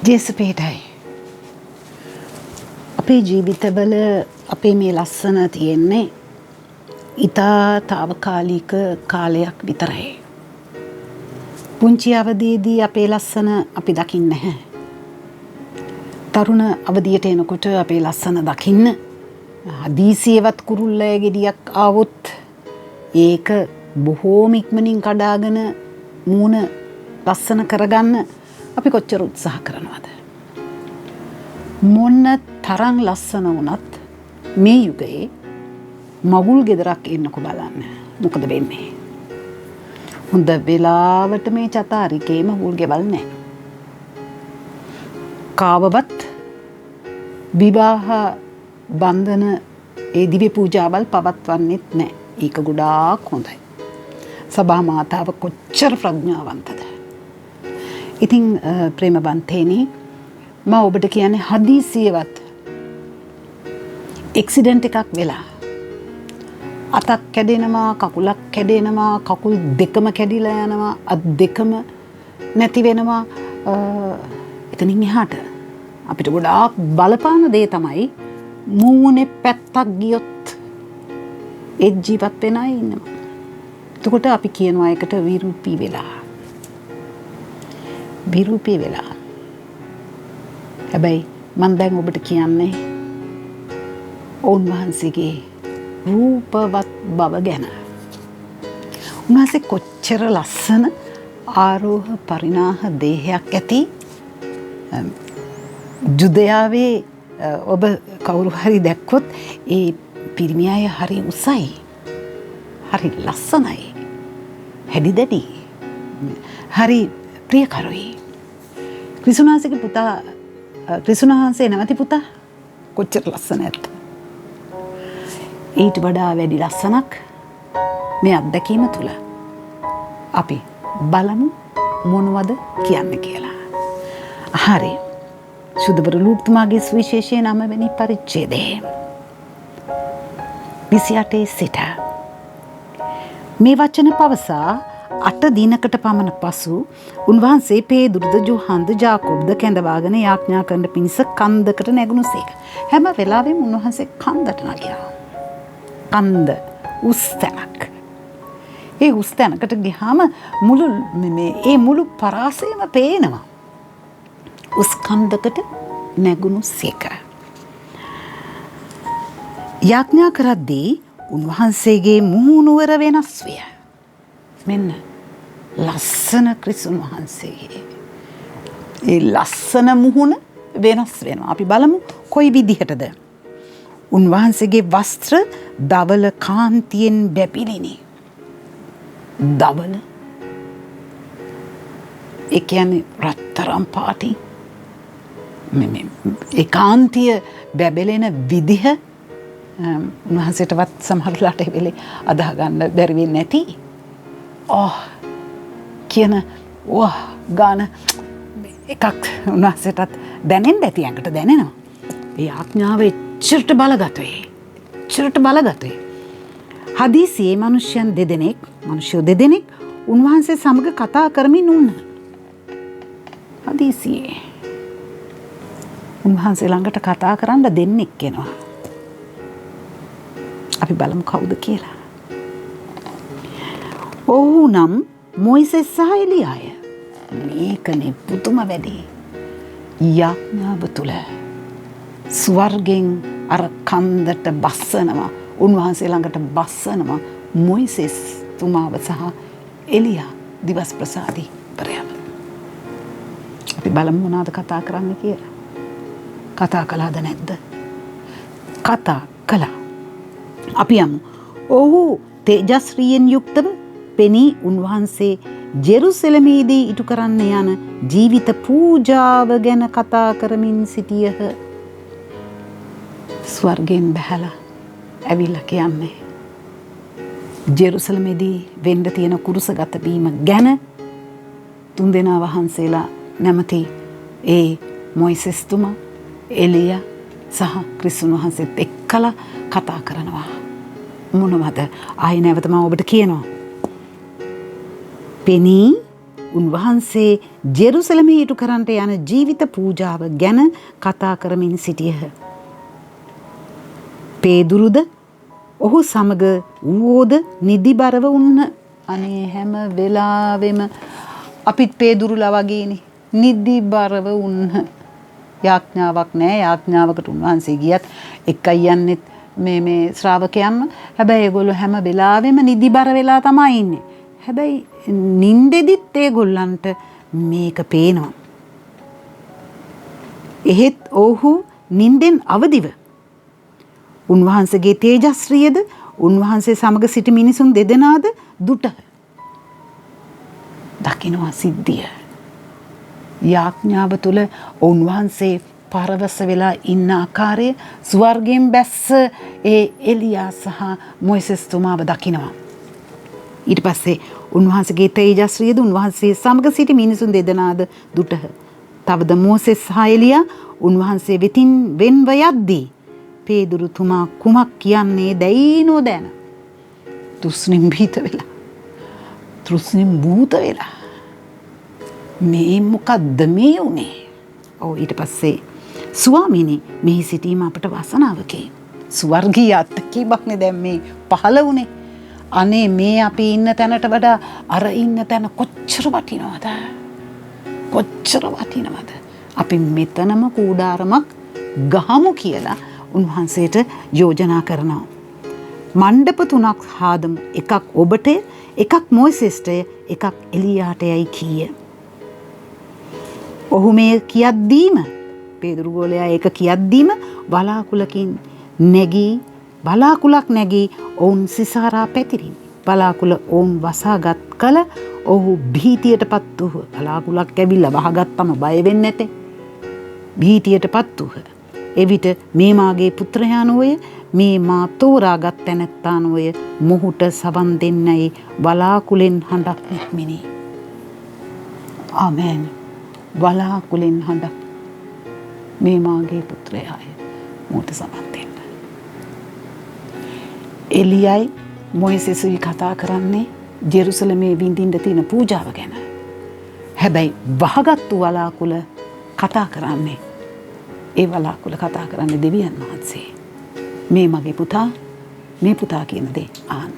ජේසපේටයි අපේ ජීවිතවල අපේ මේ ලස්සන තියෙන්නේ ඉතා තාවකාලික කාලයක් විතරයි. පුංචි අවදීදී අපේ ලස්සන අපි දකින්නේ නැහැ. තරුණ අවදියට එනකොට අපේ ලස්සන දකින්න හදිසියෙවත් කුරුල්ලය ගෙඩියක් ආවොත් ඒක බොහෝම ඉක්මනින් කඩාගෙන මූණ ලස්සන කරගන්න අපි කොච්චර උත්සාහ කරනවද? මොන තරම් ලස්සන වුණත් මේ යුගයේ මගුල් ගෙදරක් එන්නකො බලන්න. මොකද වෙන්නේ? හොඳ වෙලාවට මේ චතාරිකේ මගුල් ගෙවල් නැහැ. කාවවත් විවාහ බන්ධන ඒ දිව්‍ය පූජාවල් පවත්වන්නෙත් නැහැ. ඒක ගොඩාක් හොඳයි. සභා මාතාව කොච්චර ප්‍රඥාවන්තද? ඉතින් ප්‍රේමවන්තේනි මම ඔබට කියන්නේ හදිසියෙවත් එක්සිඩන්ට් එකක් වෙලා අතක් කැඩෙනවා, කකුලක් කැඩෙනවා, කකුල් දෙකම කැඩිලා යනවා, අත් දෙකම නැති වෙනවා. එතනින් එහාට අපිට ගොඩාක් බලපාන දේ තමයි මූණේ පැත්තක් ගියොත් ඒ ජීවත් වෙන අය ඉන්නවා. එතකොට අපි කියනවා ඒකට විරූපී වෙලා. විරූපී වෙලා. හැබැයි මම දැන් ඔබට කියන්නේ උන්වහන්සේගේ රූපවත් බව ගැන. උන්වහන්සේ කොච්චර ලස්සන ආරෝහ පරිණාහ දේහයක් ඇති ජුදයාවේ ඔබ කවුරු හරි දැක්කොත් ඒ පිරිමි අය හරි උසයි, හරි ලස්සනයි, හැඩි දැඩි, හරි ප්‍රියකරුයි. ක්‍රිස්තුනාසේගේ පුතා, ක්‍රිස්තුනාහන්සේ නැමැති පුතා කොච්චර ලස්සන ඇත්ද? ඊට වඩා වැඩි ලස්සනක් මේ අත්දැකීම තුළ අපි බලමු මොනවද කියන්නේ කියලා. හරි. සුදබර ලූක්තුමාගේ සුවිශේෂයේ 9 වෙනි පරිච්ඡේදයේ 28 සිට මේ වචන පවසා 8 දිනකට පමණ පසු උන්වහන්සේ පේදුරුද යෝහන්ද ජාකෝබ්ද කැඳවාගෙන යාඥා කරන පිණිස කන්දකට නැගුණුසේක. හැම වෙලාවෙම උන්වහන්සේ කන්දට නගියා. කන්ද උස් තැනක්. ඒ උස් තැනකට ගියාම මුළු පරාසයම පේනවා. උස් කන්දකට නැගුණුසේක. යාඥා කරද්දී උන්වහන්සේගේ මුහුණුවර වෙනස් විය. මෙන්න ලස්සන ක්‍රිස්තුන් වහන්සේගේ ඒ ලස්සන මුහුණ වෙනස් වෙනවා. අපි බලමු කොයි විදිහටද. උන්වහන්සේගේ වස්ත්‍ර දවල කාන්තියෙන් බැපිලිනි. දවල ඒ කියන්නේ රත්තරන් පාටි. ඒ කාන්තිය බැබලෙන විදිහ උන්වහන්සේටවත් සමහරලාට ඒ වෙලේ අදාහ ගන්න බැරි වෙන්නේ නැති. කියන ගාන එකක් උන්වහන්සේටත් දැනෙන්න ඇති, ඇඟට දැනෙනවා. ඒ ආඥාව එච්චරට බලගතයි. හදිසියේ මිනිස්සු දෙදෙනෙක් උන්වහන්සේ සමග කතා කරමින් උන්න. හදිසියේ උන්වහන්සේ ළඟට කතා කරන්න දෙන්නෙක් එනවා. අපි බලමු කවුද කියලා. ඔහු නම් මොයිසෙස් සහ එලියාය. මේකනේ පුදුම වැඩේ. යාඥාව තුළ ස්වර්ගෙන් අර කන්දට බස්සනවා, උන්වහන්සේ ළඟට බස්සනවා මොයිසෙස් තුමාව සහ එලියා දිවස් ප්‍රසාදී පරයම. අපි බලමු මොනවද කතා කරන්න කියලා. කතා කළාද නැද්ද? කතා කළා. අපි යමු. ඔහු තේජස්රියෙන් යුක්තව පෙනී උන්වහන්සේ ජෙරුසලමේදී ඉටු කරන්න යන ජීවිත පූජාව ගැන කතා කරමින් සිටියහ. ස්වර්ගෙන් බැහැලා ඇවිල්ලා කියන්නේ ජෙරුසලමේදී වෙන්න තියෙන කුරුසගත වීම ගැන තුන්දෙනා වහන්සේලා නැමැති ඒ මොයිසෙස්තුමා, එලියා සහ ක්‍රිස්තුන් වහන්සේත් එක්කලා කතා කරනවා. මොනවද? ආයෙ නැවත මම ඔබට කියනවා. පෙනී උන්වහන්සේ ජෙරුසලමේ ඉටු කරන්නට යන ජීවිත පූජාව ගැන කතා කරමින් සිටියහ. පේදුරුද ඔහු සමග වූෝද නිදිබරව උන්න. අනේ හැම වෙලාවෙම අපිත් පේදුරුලා වගේනේ නිදිබරව උන්න. යාඥාවක් නෑ. යාඥාවකට උන්වහන්සේ ගියත් එකයි යන්නෙත් මේ ශ්‍රාවකයන්ම. හැබැයි ඒගොල්ලෝ හැම වෙලාවෙම නිදිබර වෙලා තමයි ඉන්නේ. හැබැයි නින්දෙදිත් ඒගොල්ලන්ට මේක පේනවා. එහෙත් ඔහු නින්දෙන් අවදිව උන්වහන්සේගේ තේජස්රියද උන්වහන්සේ සමග සිටි මිනිසුන් දෙදෙනාද දුටහ. දකින්නවා සිද්ධිය. යාඥාව තුළ උන්වහන්සේ පරවස වෙලා ඉන්න ආකාරය ස්වර්ගයෙන් බැස්ස ඒ එලියා සහ මොයිසෙස්තුමාව දකිනවා. ඊට පස්සේ උන්වහන්සේගේ තේජස්රියද උන්වහන්සේ සමග සිටි මිනිසුන් දෙදෙනාද දුටහ. තවද මෝසෙස් සහ එලියා උන්වහන්සේ වෙතින් වෙන්ව යද්දී පේදුරුතුමා කුමක් කියන්නේ දැයි නොදැන තෘෂ්ණින් භීත වෙලා තෘෂ්ණින් භූත වෙලා මේ මොකද්ද මේ උනේ? ඊට පස්සේ ස්වාමීනි මෙහි සිටීම අපට වාසනාවකි. ස්වර්ගීය අත්දැකීමක්නේ දැන් මේ පහළ වුණේ. අනේ මේ අපි ඉන්න තැනට වඩා අර ඉන්න තැන කොච්චර වටිනවද? කොච්චර වටිනවද? අපි මෙතනම කූඩාරමක් ගහමු කියලා උන්වහන්සේට යෝජනා කරනවා. මණ්ඩප 3ක් හාදමු. එකක් ඔබට, එකක් මොයිසෙස්ට, එකක් එලියාටයි කීය. ඔහු මේ කියද්දීම පේදුරු ගෝලයා ඒක කියද්දීම බලාකුලක් නැගී ඔවුන් සිසාරා පැතිරින් බලාකුල ඔවුන් වසාගත් කල ඔහු භීතියට පත් වූහ. බලාකුලක් ඇවිල්ලා වහගත්තම බය වෙන්නේ නැතේ. භීතියට පත් වූහ. එවිට මේ මාගේ පුත්‍රයාණෝය, මේ මා තෝරාගත් තැනැත්තාණෝය, මොහුට සවන් දෙන්නයි බලාකුලෙන් හඬක් නික්මිනි. ආමේන්. බලාකුලෙන් හඬක් මේ මාගේ පුත්‍රයාය, මොහුට සවන් දෙන්න. එලියයි මොයිසෙසුයි කතා කරන්නේ ජෙරුසලමේ විඳින්න තියෙන පූජාව ගැන. හැබැයි වහගත්තු වලාකුල කතා කරන්නේ ඒ වලාකුල කතා කරන්නේ දෙවියන් වහන්සේ. මේ මගේ පුතා, මේ පුතා කියන දේ ආන්න.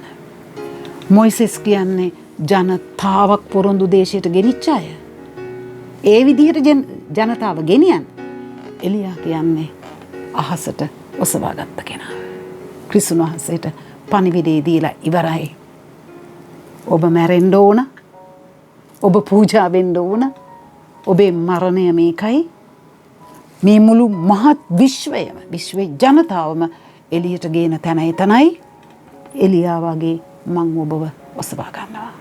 මොයිසෙස් කියන්නේ ජනතාවක් පොරොන්දු දේශයට ගෙනිච්ච අය. ඒ විදිහට ජනතාව ගෙනියන්. එලියා කියන්නේ අහසට ඔසවා ගත්ත කෙනා. ක්‍රිස්තුන් වහන්සේට පණිවිඩය දීලා ඉවරයි. ඔබ මැරෙන්න ඕන. ඔබ පූජා වෙන්න ඕන. ඔබේ මරණය මේකයි. මේ මුළු මහත් විශ්වයේ ජනතාවම එළියට ගේන තැන එතනයි. එලියා වගේ මං ඔබව ඔසවා ගන්නවා.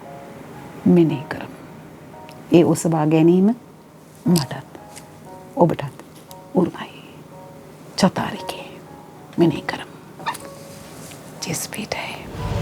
මෙනෙහි කරමු. ඒ ඔසවා ගැනීම මටත් ඔබටත් උරුමයි. චතාරිකේ මෙනෙහි කරමු. ජෙස් පීටයි.